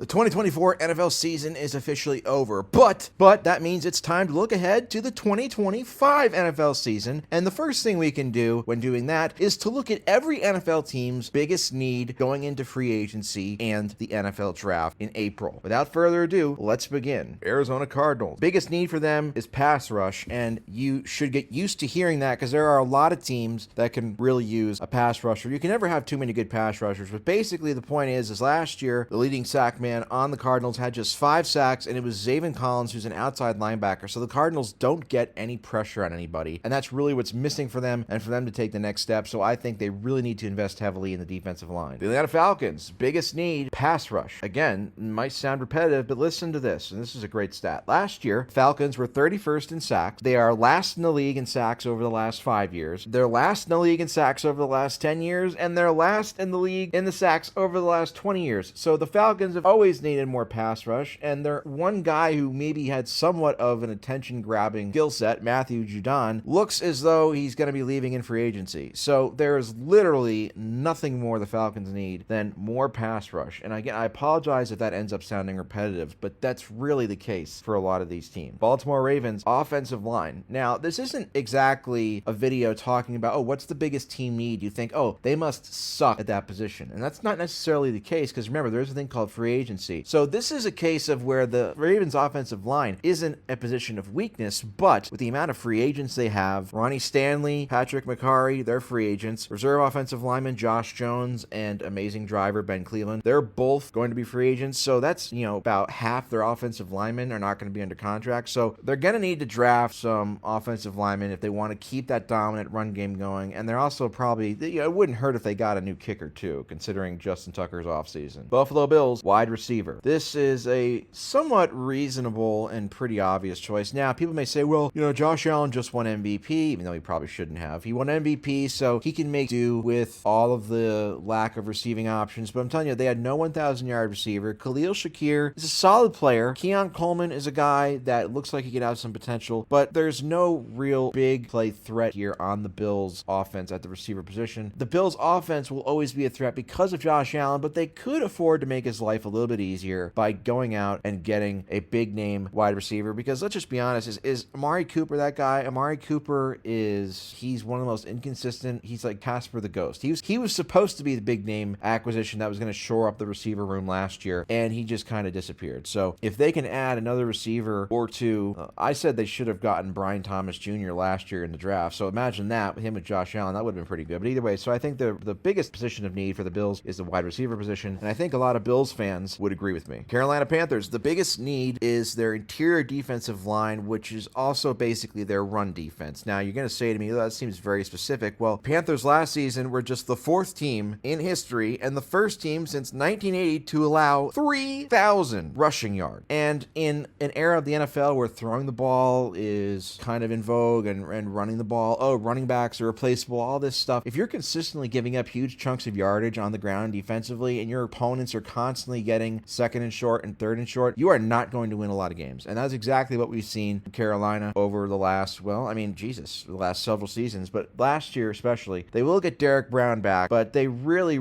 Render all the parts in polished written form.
The 2024 NFL season is officially over, but that means it's time to look ahead to the 2025 NFL season, and the first thing we can do when doing that is to look at every NFL team's biggest need going into free agency and the NFL draft in April. Without further ado, let's begin. Arizona Cardinals. Biggest need for them is pass rush, and you should get used to hearing that because there are a lot of teams that can really use a pass rusher. You can never have too many good pass rushers, but basically the point is last year, the leading sack man on the Cardinals had just 5 sacks, and it was Zaven Collins, who's an outside linebacker. So the Cardinals don't get any pressure on anybody, and that's really what's missing for them and for them to take the next step. So I think they really need to invest heavily in the defensive line. The Atlanta Falcons, biggest need, pass rush. Again, might sound repetitive, but listen to this, and this is a great stat. Last year, Falcons were 31st in sacks. They are last in the league in sacks over the last 5 years. They're last in the league in sacks over the last 10 years, and they're last in the league in the sacks over the last 20 years. So the Falcons have always needed more pass rush, and they're one guy who maybe had somewhat of an attention-grabbing skill set, Matthew Judon, looks as though he's going to be leaving in free agency. So there is literally nothing more the Falcons need than more pass rush. And again, I apologize if that ends up sounding repetitive, but that's really the case for a lot of these teams. Baltimore Ravens, offensive line. Now, this isn't exactly a video talking about, oh, what's the biggest team need? You think, oh, they must suck at that position. And that's not necessarily the case, because remember, there's a thing called free agency. So this is a case of where the Ravens offensive line isn't a position of weakness, but with the amount of free agents they have, Ronnie Stanley, Patrick McCarry, they're free agents. Reserve offensive lineman Josh Jones and amazing driver Ben Cleveland, they're both going to be free agents. So that's, about half their offensive linemen are not going to be under contract. So they're going to need to draft some offensive linemen if they want to keep that dominant run game going. And they're also probably, it wouldn't hurt if they got a new kicker too, considering Justin Tucker's offseason. Buffalo Bills, wide receiver. This is a somewhat reasonable and pretty obvious choice. Now, people may say, well, Josh Allen just won MVP, even though he probably shouldn't have. He won MVP, so he can make do with all of the lack of receiving options. But I'm telling you, they had no 1,000-yard receiver. Khalil Shakir is a solid player. Keon Coleman is a guy that looks like he could have some potential, but there's no real big play threat here on the Bills' offense at the receiver position. The Bills' offense will always be a threat because of Josh Allen, but they could afford to make his life a little bit easier by going out and getting a big name wide receiver, because let's just be honest, is Amari Cooper that guy? Amari Cooper he's one of the most inconsistent. He's like Casper the Ghost. He was supposed to be the big name acquisition that was going to shore up the receiver room last year, and he just kind of disappeared. So if they can add another receiver or two, I said they should have gotten Brian Thomas Jr. last year in the draft. So imagine that, him with Josh Allen, that would have been pretty good. But either way, so I think the biggest position of need for the Bills is the wide receiver position, and I think a lot of Bills fans would agree with me. Carolina Panthers, the biggest need is their interior defensive line, which is also basically their run defense. Now, you're going to say to me, oh, that seems very specific. Well, Panthers last season were just the 4th team in history and the first team since 1980 to allow 3,000 rushing yards. And in an era of the NFL where throwing the ball is kind of in vogue and running the ball, running backs are replaceable, all this stuff, if you're consistently giving up huge chunks of yardage on the ground defensively and your opponents are constantly getting 2nd and short and 3rd and short, you are not going to win a lot of games. And that's exactly what we've seen in Carolina over the last, the last several seasons, but last year especially. They will get Derek Brown back, but they really,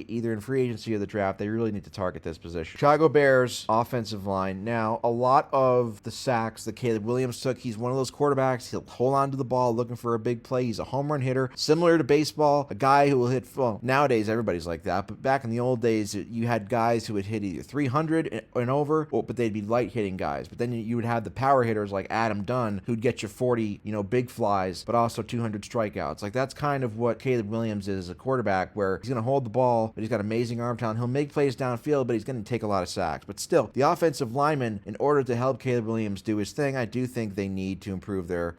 either in free agency or the draft, they really need to target this position. Chicago Bears, offensive line. Now, a lot of the sacks that Caleb Williams took, he's one of those quarterbacks, he'll hold on to the ball looking for a big play. He's a home run hitter, similar to baseball, a guy who will hit, nowadays everybody's like that, but back in the old days, you had guys who would hit either 300 and over, but they'd be light hitting guys. But then you would have the power hitters like Adam Dunn, who'd get you 40, big flies, but also 200 strikeouts. Like, that's kind of what Caleb Williams is as a quarterback, where he's going to hold the ball, but he's got amazing arm talent. He'll make plays downfield, but he's going to take a lot of sacks. But still, the offensive linemen, in order to help Caleb Williams do his thing, I do think they need to improve their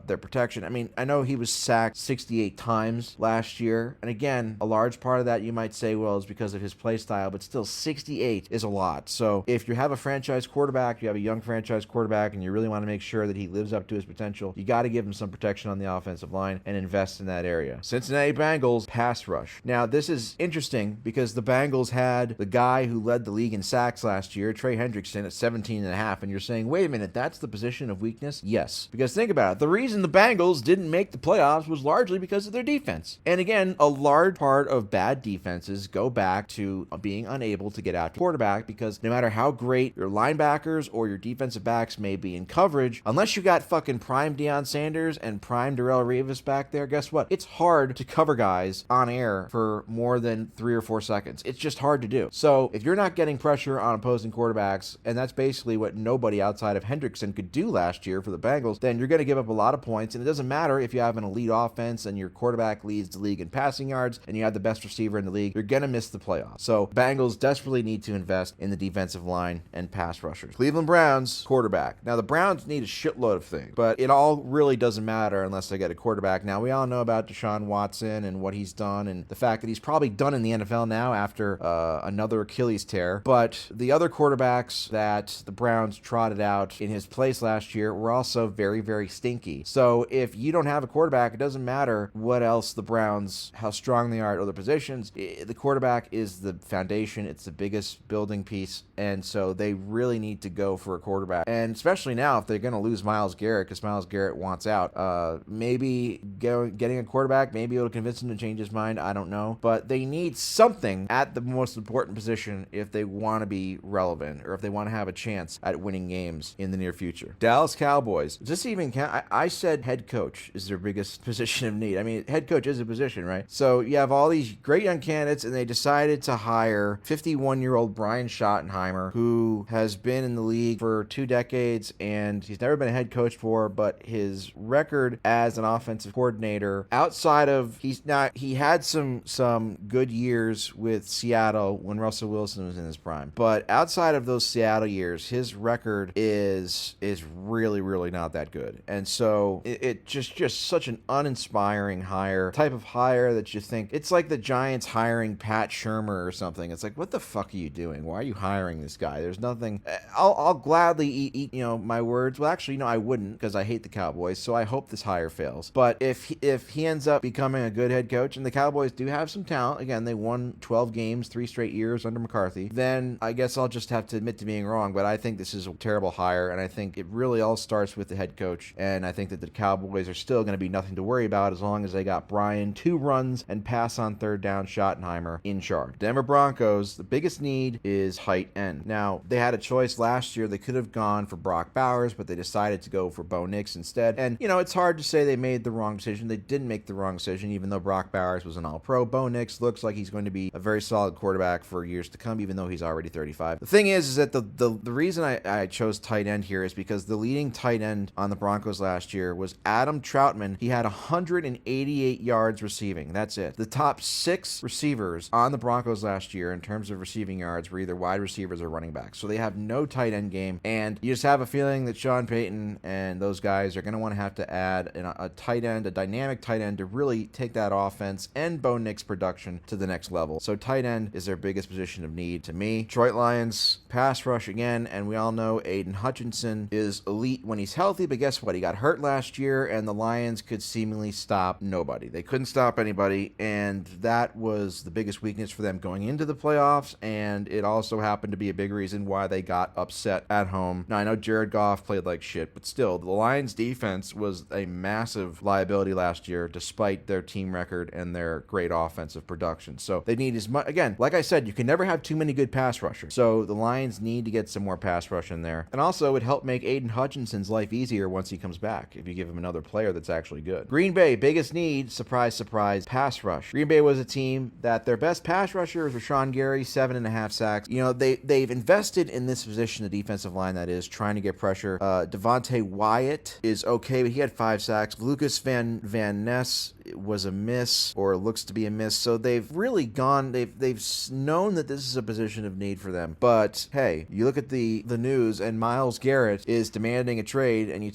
protection. I mean, I know he was sacked 68 times last year, and again, a large part of that you might say, well, is because of his play style, but still 68 is a lot. So if you have a franchise quarterback, you have a young franchise quarterback, and you really want to make sure that he lives up to his potential, you got to give him some protection on the offensive line and invest in that area. Cincinnati Bengals, pass rush. Now, this is interesting because the Bengals had the guy who led the league in sacks last year, Trey Hendrickson, at 17.5, and you're saying, wait a minute, that's the position of weakness? Yes, because think about it. The reason the Bengals didn't make the playoffs was largely because of their defense. And again, a large part of bad defenses go back to being unable to get after quarterback, because no matter how great your linebackers or your defensive backs may be in coverage, unless you got fucking prime Deion Sanders and prime Darrelle Revis back there, guess what? It's hard to cover guys on air for more than 3 or 4 seconds. It's just hard to do. So if you're not getting pressure on opposing quarterbacks, and that's basically what nobody outside of Hendrickson could do last year for the Bengals, then you're going to give up a lot of points. And it doesn't matter if you have an elite offense and your quarterback leads the league in passing yards and you have the best receiver in the league, you're going to miss the playoffs. So Bengals desperately need to invest in the defensive line and pass rushers. Cleveland Browns, quarterback. Now the Browns need a shitload of things, but it all really doesn't matter unless they get a quarterback. Now we all know about Deshaun Watson and what he's done and the fact that he's probably done in the NFL now after another Achilles tear. But the other quarterbacks that the Browns trotted out in his place last year were also very, very stinky. So if you don't have a quarterback, it doesn't matter what else the Browns, how strong they are at other positions. The quarterback is the foundation. It's the biggest building piece. And so they really need to go for a quarterback. And especially now, if they're going to lose Myles Garrett, because Myles Garrett wants out, maybe getting a quarterback, maybe it'll convince him to change his mind. I don't know. But they need something at the most important position if they want to be relevant or if they want to have a chance at winning games in the near future. Dallas Cowboys. Does this even count? I said head coach is their biggest position of need. I mean, head coach is a position, right? So you have all these great young candidates, and they decided to hire 51-year-old Brian Schottenheimer, who has been in the league for 2 decades, and he's never been a head coach before, but his record as an offensive coordinator, outside of, he had some good years with Seattle when Russell Wilson was in his prime, but outside of those Seattle years, his record is really, really not that good. And so it just such an uninspiring type of hire that you think, it's like the Giants hiring Pat Shurmur or something. It's like, what the fuck are you doing? Why are you hiring this guy? There's nothing. I'll gladly eat my words. Well, actually, no, I wouldn't, because I hate the Cowboys, so I hope this hire fails. But if he ends up becoming a good head coach, and the Cowboys do have some talent, again, they won 12 games 3 straight years under McCarthy, then I guess I'll just have to admit to being wrong. But I think this is a terrible hire, and I think it really all starts with the head coach. And I think that the Cowboys are still going to be nothing to worry about as long as they got Brian 2 runs and pass on 3rd down Schottenheimer in charge. Denver Broncos, the biggest need is tight end. Now, they had a choice last year. They could have gone for Brock Bowers, but they decided to go for Bo Nix instead. And, it's hard to say they made the wrong decision. They didn't make the wrong decision, even though Brock Bowers was an all-pro. Bo Nix looks like he's going to be a very solid quarterback for years to come, even though he's already 35. The thing is that the reason I chose tight end here is because the leading tight end on the Broncos last year was Adam Troutman. He had 188 yards receiving. That's it. The top 6 receivers on the Broncos last year in terms of receiving yards were either wide receivers or running backs. So they have no tight end game, and you just have a feeling that Sean Payton and those guys are going to want to have to add a tight end, a dynamic tight end, to really take that offense and Bo Nix production to the next level. So tight end is their biggest position of need to me. Detroit Lions, pass rush again, and we all know Aiden Hutchinson is elite when he's healthy, but guess what? He got hurt last year, and the Lions could seemingly stop nobody. They couldn't stop anybody, and that was the biggest weakness for them going into the playoffs, and it also happened to be a big reason why they got upset at home. Now, I know Jared Goff played like shit, but still, the Lions defense was a massive liability last year, despite their team record and their great offensive production. So they need as much, again, like I said, you can never have too many good pass rushers. So the Lions need to get some more pass rush in there. And also, it would help make Aiden Hutchinson's life easier once he comes back, if you give him another player that's actually good. Green Bay, biggest need, surprise, surprise, pass rush. Green Bay was a team that their best pass rusher is Rashawn Gary, 7.5 sacks. They've invested in this position, the defensive line, that is, trying to get pressure. Devontae Wyatt is okay, but he had 5 sacks. Lucas Van Ness was a miss, or looks to be a miss. So they've really gone, they've known that this is a position of need for them. But hey, you look at the news, and Myles Garrett is demanding a trade, and you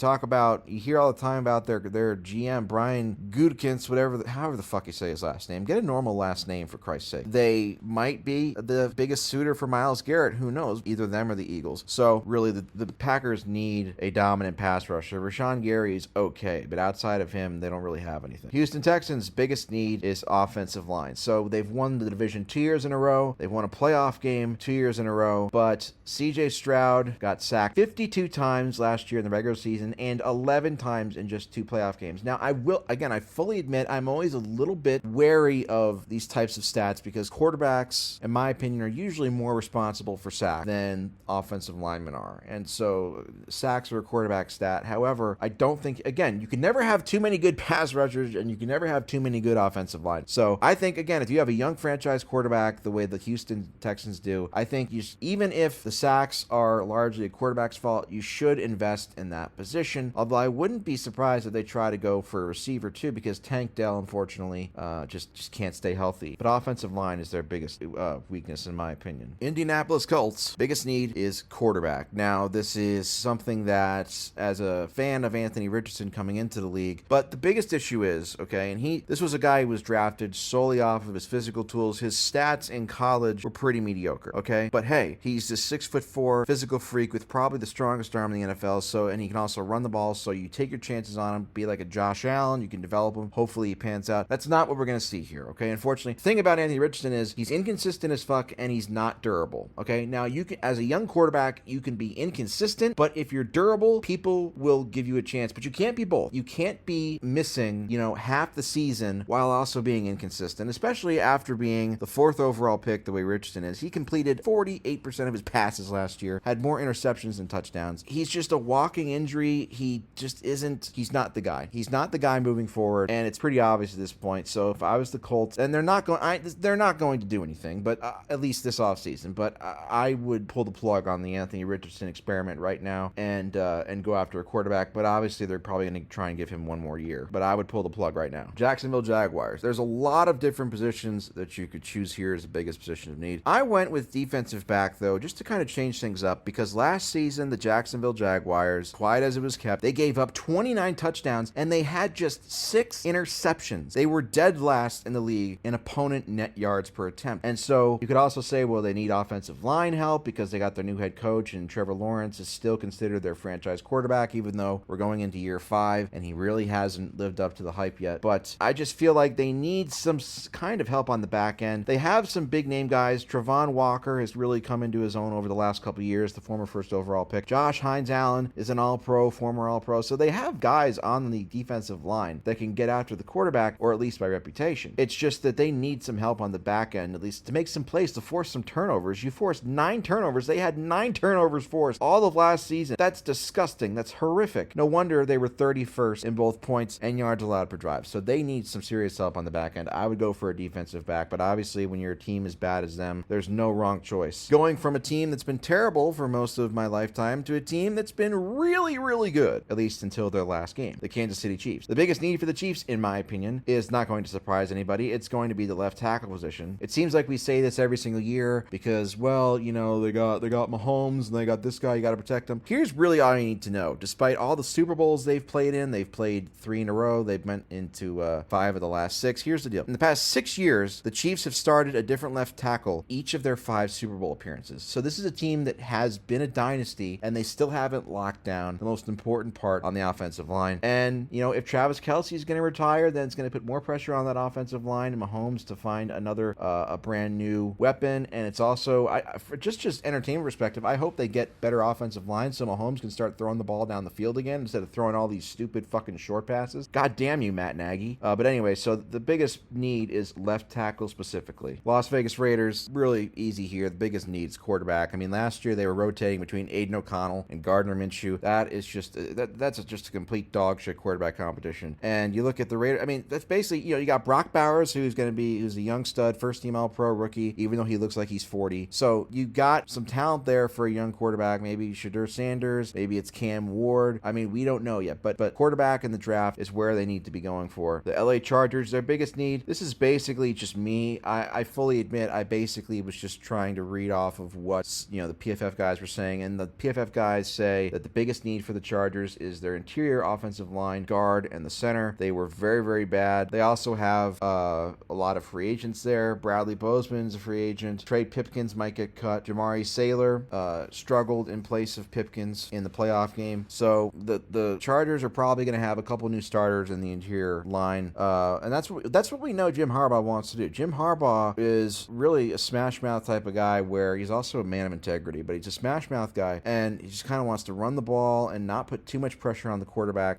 hear all the time about their GM Brian Gutekunst, however the fuck you say his last name. Get a normal last name, for Christ's sake. They might be the biggest suitor for Myles Garrett. Who knows? Either them or the Eagles. So really, the Packers need a dominant pass rusher. Rashawn Gary is okay, but outside of him, they don't really have anything. Houston Houston Texans' biggest need is offensive line. So they've won the division 2 years in a row. They've won a playoff game 2 years in a row. But CJ Stroud got sacked 52 times last year in the regular season and 11 times in just 2 playoff games. Now, I fully admit I'm always a little bit wary of these types of stats because quarterbacks, in my opinion, are usually more responsible for sacks than offensive linemen are. And so sacks are a quarterback stat. However, I don't think, again, you can never have too many good pass rushers and you can never have too many good offensive line. So I think, again, if you have a young franchise quarterback the way the Houston Texans do, I think even if the sacks are largely a quarterback's fault, you should invest in that position. Although I wouldn't be surprised if they try to go for a receiver too, because Tank Dell, unfortunately, just can't stay healthy. But offensive line is their biggest weakness, in my opinion. Indianapolis Colts' biggest need is quarterback. Now, this is something that, as a fan of Anthony Richardson coming into the league, but the biggest issue is, okay, and this was a guy who was drafted solely off of his physical tools. His stats in college were pretty mediocre, okay? But hey, he's this 6'4" physical freak with probably the strongest arm in the NFL, and he can also run the ball, so you take your chances on him, be like a Josh Allen, you can develop him, hopefully he pans out. That's not what we're going to see here, okay? Unfortunately, the thing about Anthony Richardson is he's inconsistent as fuck and he's not durable, okay? Now, you can, as a young quarterback, you can be inconsistent, but if you're durable, people will give you a chance, but you can't be both. You can't be missing, half the season while also being inconsistent, especially after being the 4th overall pick the way Richardson is. He completed 48% of his passes last year, had more interceptions than touchdowns. He's just a walking injury. He just isn't, he's not the guy. He's not the guy moving forward, and it's pretty obvious at this point. So if I was the Colts, and they're not going to do anything, but at least this offseason, but I would pull the plug on the Anthony Richardson experiment right now and go after a quarterback, but obviously they're probably going to try and give him one more year, but I would pull the plug right now. Jacksonville Jaguars. There's a lot of different positions that you could choose here as the biggest position of need. I went with defensive back, though, just to kind of change things up, because last season, the Jacksonville Jaguars, quiet as it was kept, they gave up 29 touchdowns, and they had just 6 interceptions. They were dead last in the league in opponent net yards per attempt. And so you could also say, well, they need offensive line help because they got their new head coach, and Trevor Lawrence is still considered their franchise quarterback, even though we're going into year 5, and he really hasn't lived up to the hype yet. But I just feel like they need some kind of help on the back end. They have some big name guys. Travon Walker has really come into his own over the last couple of years, the former 1st overall pick. Josh Hines-Allen is an all-pro, former all-pro. So they have guys on the defensive line that can get after the quarterback, or at least by reputation. It's just that they need some help on the back end, at least to make some plays, to force some turnovers. You forced 9 turnovers. They had 9 turnovers forced all of last season. That's disgusting. That's horrific. No wonder they were 31st in both points and yards allowed per drive. So they need some serious help on the back end. I would go for a defensive back, but obviously when your team is bad as them, there's no wrong choice. Going from a team that's been terrible for most of my lifetime to a team that's been really, really good, at least until their last game, the Kansas City Chiefs. The biggest need for the Chiefs, in my opinion, is not going to surprise anybody. It's going to be the left tackle position. It seems like we say this every single year because, well, they got Mahomes and they got this guy, you got to protect him. Here's really all you need to know. Despite all the Super Bowls they've played in, they've played 3 in a row. They've went into 5 of the last 6. Here's the deal. In the past 6 years, the Chiefs have started a different left tackle each of their 5 Super Bowl appearances. So this is a team that has been a dynasty, and they still haven't locked down the most important part on the offensive line. And, if Travis Kelce is going to retire, then it's going to put more pressure on that offensive line and Mahomes to find another a brand new weapon. And it's also, for just entertainment perspective, I hope they get better offensive line so Mahomes can start throwing the ball down the field again instead of throwing all these stupid fucking short passes. God damn you, Matt Nagy. But anyway, so the biggest need is left tackle specifically. Las Vegas Raiders, really easy here. The biggest need is quarterback. I mean, last year they were rotating between Aiden O'Connell and Gardner Minshew. That is just that's just a complete dog shit quarterback competition. And you look at the Raiders. I mean, that's basically, you got Brock Bowers, who's a young stud, first team All-Pro rookie, even though he looks like he's 40. So you got some talent there for a young quarterback. Maybe Shadur Sanders, maybe it's Cam Ward. I mean, we don't know yet, but quarterback in the draft is where they need to be going for. The LA Chargers, their biggest need. This is basically just me. I fully admit I basically was just trying to read off of what the PFF guys were saying, and the PFF guys say that the biggest need for the Chargers is their interior offensive line, guard, and the center. They were very, very bad. They also have a lot of free agents there. Bradley Bozeman's a free agent. Trey Pipkins might get cut. Jamari Saylor struggled in place of Pipkins in the playoff game. So the Chargers are probably going to have a couple new starters in the interior line. And that's what we know Jim Harbaugh wants to do. Jim Harbaugh is really a smash mouth type of guy where he's also a man of integrity, but he's a smash mouth guy, and he just kind of wants to run the ball and not put too much pressure on the quarterback,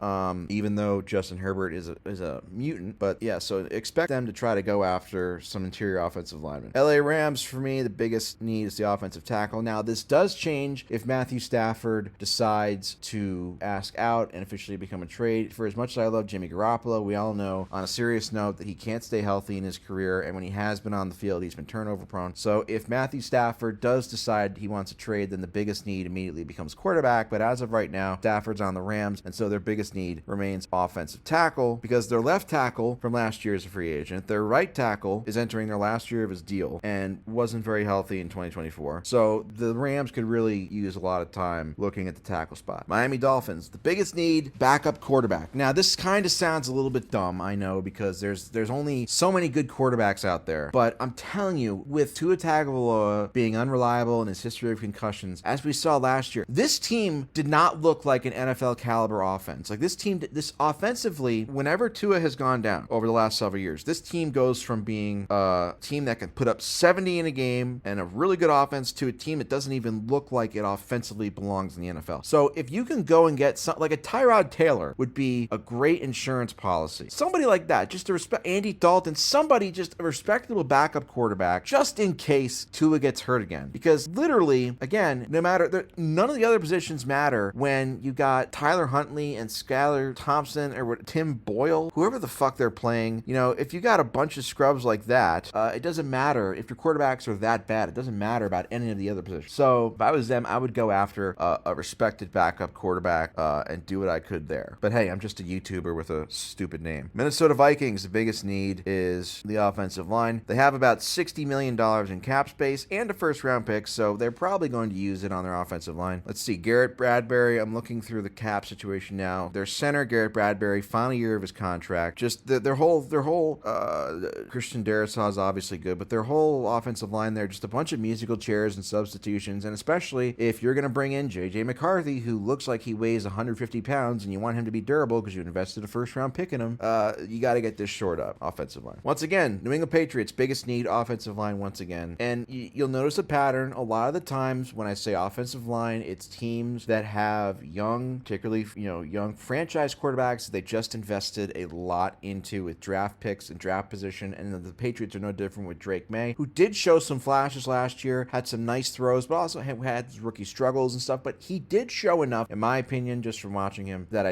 even though Justin Herbert is a mutant. But yeah, so expect them to try to go after some interior offensive linemen. LA Rams, for me, the biggest need is the offensive tackle. Now, this does change if Matthew Stafford decides to ask out and officially become a trade. For as much as I love Jimmy Garoppolo, we all know on a serious note that he can't stay healthy in his career, and when he has been on the field, he's been turnover prone. So if Matthew Stafford does decide he wants a trade, then the biggest need immediately becomes quarterback. But as of right now, Stafford's on the Rams, and so their biggest need remains offensive tackle, because their left tackle from last year is a free agent. Their right tackle is entering their last year of his deal and wasn't very healthy in 2024. So the Rams could really use a lot of time looking at the tackle spot. Miami Dolphins, the biggest need, backup quarterback. Now, this kind of sounds a little bit dumb, I know, because there's only so many good quarterbacks out there. But I'm telling you, with Tua Tagovailoa being unreliable in his history of concussions, as we saw last year, this team did not look like an NFL caliber offense. Like this offensively, whenever Tua has gone down over the last several years, this team goes from being a team that can put up 70 in a game and a really good offense to a team that doesn't even look like it offensively belongs in the NFL. So if you can go and get like a Tyrod Taylor would be a great insurance policy. Somebody like that, just to respect Andy Dalton, somebody just a respectable backup quarterback, just in case Tua gets hurt again. Because literally, again, none of the other positions matter when you got Tyler Huntley and Skylar Thompson or Tim Boyle, whoever the fuck they're playing. You know, if you got a bunch of scrubs like that, it doesn't matter if your quarterbacks are that bad. It doesn't matter about any of the other positions. So if I was them, I would go after a respected backup quarterback and do what I could there. But hey, I'm just a YouTuber with a stupid name. Minnesota Vikings, the biggest need is the offensive line. They have about $60 million in cap space and a first-round pick, so they're probably going to use it on their offensive line. Let's see, Garrett Bradbury, I'm looking through the cap situation now. Their center, Garrett Bradbury, final year of his contract. Just their whole Christian Darrisaw is obviously good, but their whole offensive line there, just a bunch of musical chairs and substitutions, and especially if you're going to bring in J.J. McCarthy, who looks like he weighs 150 pounds, and you want him to be durable because you invested a first-round pick in him, you got to get this shored up, offensive line. Once again, New England Patriots, biggest need, offensive line once again. And you'll notice a pattern. A lot of the times when I say offensive line, it's teams that have young, particularly, young franchise quarterbacks they just invested a lot into with draft picks and draft position. And the Patriots are no different with Drake May, who did show some flashes last year, had some nice throws, but also had rookie struggles and stuff. But he did show enough, in my opinion, just from watching him, that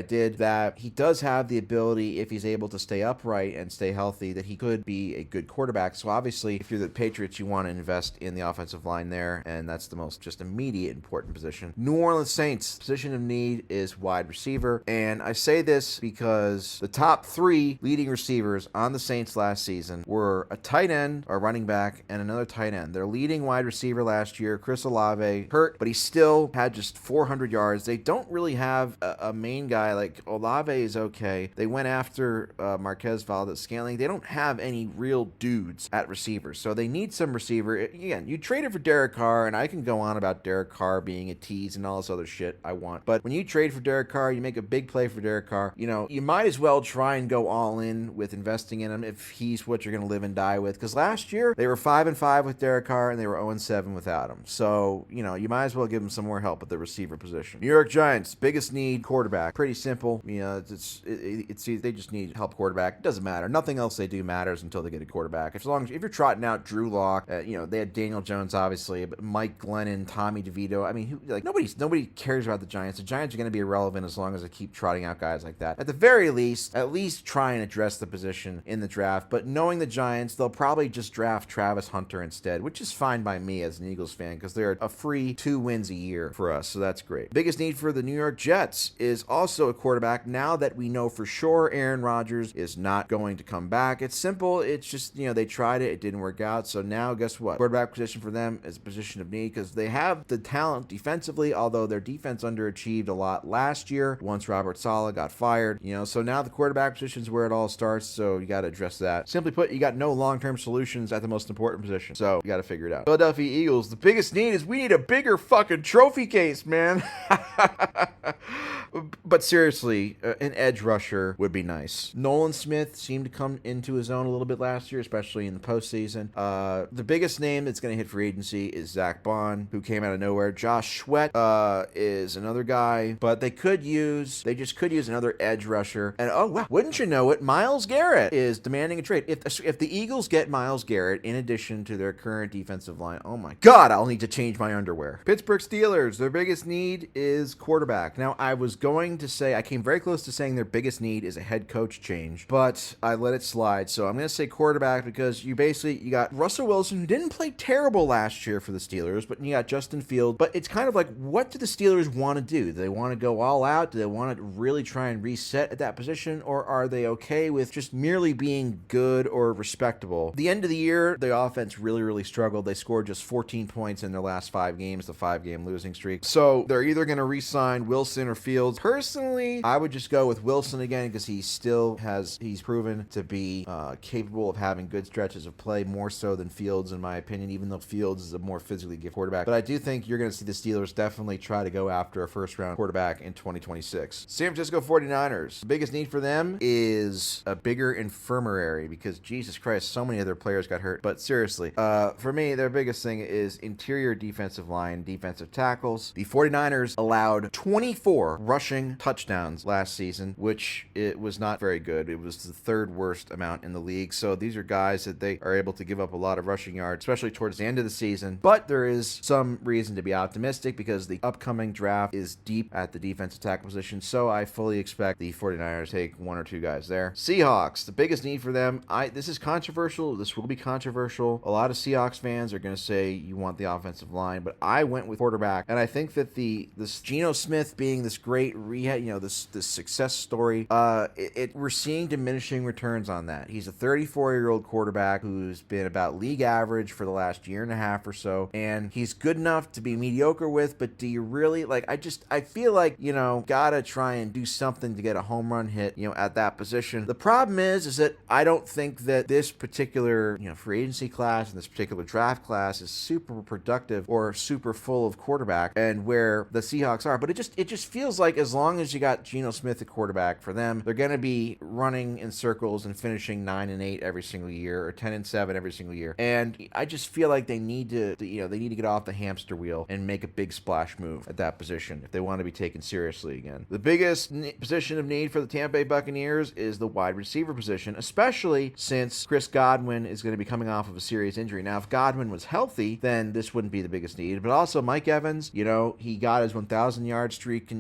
he does have the ability, if he's able to stay upright and stay healthy, that he could be a good quarterback. So obviously, if you're the Patriots, you want to invest in the offensive line there, and that's the most just immediate important position. New Orleans Saints, position of need is wide receiver, and I say this because the top three leading receivers on the Saints last season were a tight end, a running back, and another tight end. Their leading wide receiver last year, Chris Olave, hurt, but he still had just 400 yards. They don't really have a main guy. Like, Olave is okay. They went after Marquez Valdez-Scantling. They don't have any real dudes at receivers, so they need some receiver. Again, you traded for Derek Carr, and I can go on about Derek Carr being a tease and all this other shit I want, but when you trade for Derek Carr, you make a big play for Derek Carr, you might as well try and go all in with investing in him if he's what you're going to live and die with, because last year they were 5-5 with Derek Carr and they were 0-7 without him. So, you might as well give him some more help at the receiver position. New York Giants, biggest need, quarterback. Pretty simple. They just need help quarterback. It doesn't matter. Nothing else they do matters until they get a quarterback. If you're trotting out Drew Lock, they had Daniel Jones obviously, but Mike Glennon, Tommy DeVito. I mean, nobody cares about the Giants. The Giants are going to be irrelevant as long as they keep trotting out guys like that. At the very least, at least try and address the position in the draft. But knowing the Giants, they'll probably just draft Travis Hunter instead, which is fine by me as an Eagles fan because they're a free 2 wins a year for us, so that's great. Biggest need for the New York Jets is also a quarterback. Now that we know for sure Aaron Rodgers is not going to come back, it's simple. It's just, they tried it didn't work out. So now guess what? Quarterback position for them is a position of need because they have the talent defensively, although their defense underachieved a lot last year once Robert Saleh got fired. So now the quarterback position is where it all starts, so you got to address that. Simply put, you got no long-term solutions at the most important position, so you got to figure it out. Philadelphia Eagles, the biggest need is we need a bigger fucking trophy case, man. But seriously, an edge rusher would be nice. Nolan Smith seemed to come into his own a little bit last year, especially in the postseason. The biggest name that's going to hit free agency is Zach Bond, who came out of nowhere. Josh Sweat is another guy, but they just could use another edge rusher. And oh wow, wouldn't you know it, Myles Garrett is demanding a trade. If the Eagles get Myles Garrett in addition to their current defensive line, oh my God, I'll need to change my underwear. Pittsburgh Steelers, their biggest need is quarterback. Now, I was going to say, I came very close to saying their biggest need is a head coach change, but I let it slide. So I'm going to say quarterback because you got Russell Wilson, who didn't play terrible last year for the Steelers, but you got Justin Fields. But it's kind of like, what do the Steelers want to do? Do they want to go all out? Do they want to really try and reset at that position? Or are they okay with just merely being good or respectable? The end of the year, the offense really struggled. They scored just 14 points in their last 5 games, the 5-game losing streak. So they're either going to re-sign Wilson or Fields. Personally, I would just go with Wilson again because he's proven to be capable of having good stretches of play, more so than Fields, in my opinion, even though Fields is a more physically gifted quarterback. But I do think you're going to see the Steelers definitely try to go after a first-round quarterback in 2026. San Francisco 49ers. The biggest need for them is a bigger infirmary because, Jesus Christ, so many of their players got hurt. But seriously, for me, their biggest thing is interior defensive line, defensive tackles. The 49ers allowed 24 rushing touchdowns last season, which it was not very good. It was the 3rd worst amount in the league. So these are guys that they are able to give up a lot of rushing yards, especially towards the end of the season. But there is some reason to be optimistic because the upcoming draft is deep at the defensive tackle position. So I fully expect the 49ers to take 1 or 2 guys there. Seahawks, the biggest need for them. This is controversial. This will be controversial. A lot of Seahawks fans are going to say you want the offensive line, but I went with quarterback, and I think that this Geno Smith being this great rehab, this success story, we're seeing diminishing returns on that. He's a 34-year-old quarterback who's been about league average for the last year and a half or so, and he's good enough to be mediocre with, but do you really, I feel like, gotta try and do something to get a home run hit, at that position. The problem is that I don't think that this particular, free agency class and this particular draft class is super productive or super full of quarterback and where the Seahawks are. But it just feels like as long as you got Geno Smith at quarterback for them, they're going to be running in circles and finishing 9-8 every single year or 10-7 every single year. And I just feel like they need to get off the hamster wheel and make a big splash move at that position if they want to be taken seriously again. The biggest position of need for the Tampa Bay Buccaneers is the wide receiver position, especially since Chris Godwin is going to be coming off of a serious injury. Now, if Godwin was healthy, then this wouldn't be the biggest need. But also Mike Evans, he got his 1,000-yard streak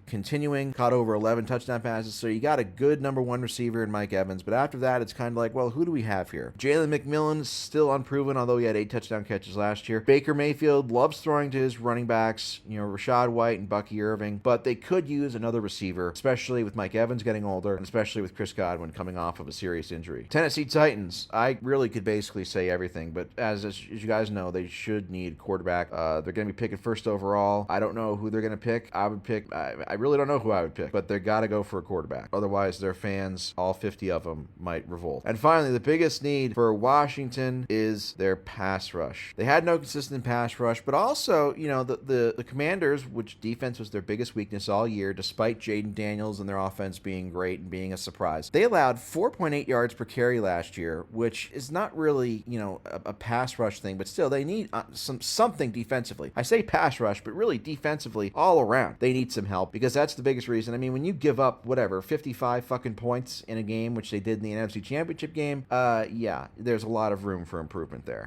continuing, caught over 11 touchdown passes. So you got a good number 1 receiver in Mike Evans. But after that, it's kind of like, well, who do we have here? Jalen McMillan is still unproven, although he had 8 touchdown catches last year. Baker Mayfield loves throwing to his running backs, Rashad White and Bucky Irving. But they could use another receiver, especially with Mike Evans getting older, and especially with Chris Godwin coming off of a serious injury. Tennessee Titans, I really could basically say everything, but as you guys know, they should need quarterback. They're going to be picking 1st overall. I don't know who they're going to pick. I really don't know who I would pick, but they got to go for a quarterback. Otherwise, their fans, all 50 of them, might revolt. And finally, the biggest need for Washington is their pass rush. They had no consistent pass rush, but also, the Commanders, which defense was their biggest weakness all year, despite Jaden Daniels and their offense being great and being a surprise. They allowed 4.8 yards per carry last year, which is not really, a pass rush thing, but still, they need something defensively. I say pass rush, but really defensively all around. They need some help because that's the biggest reason. I mean, when you give up, 55 fucking points in a game, which they did in the NFC Championship game, there's a lot of room for improvement there.